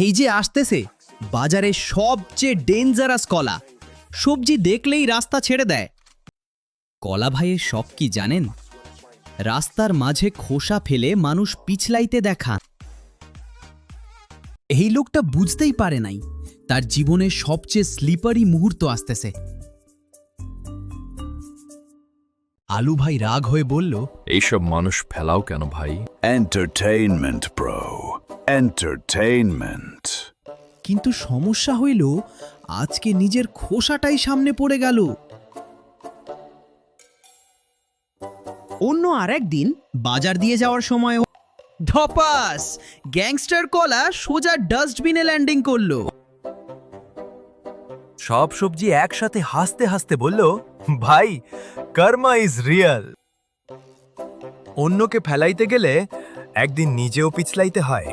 এই যে আসতেছে বাজারে সবচেয়ে ডেঞ্জারাস কলা, সবজি দেখলেই রাস্তা ছেড়ে দেয়। কলা ভাইয়ের শখ কি জানেন? রাস্তার মাঝে খোসা ফেলে মানুষ পিছলাইতে দেখা। এই লোকটা বুঝতেই পারে নাই তার জীবনের সবচেয়ে স্লিপারি মুহূর্ত আসতেছে। আলু ভাই রাগ হয়ে বলল, এইসব মানুষ ফেলাও কেন ভাই? Entertainment, bro. Entertainment. কিন্তু সমস্যা হইল আজকে নিজের খোসাটাই সামনে পড়ে গেল। অন্য আরেক দিন বাজার দিয়ে যাওয়ার সময় ধপাস গ্যাংস্টার কলা সোজা ডাস্টবিনে ল্যান্ডিং করলো। সব সবজি একসাথে হাসতে হাসতে বলল, ভাই, কর্মা ইজ রিয়েল। অন্যকে ফেলাইতে গেলে একদিন নিজেও পিছলাইতে হয়।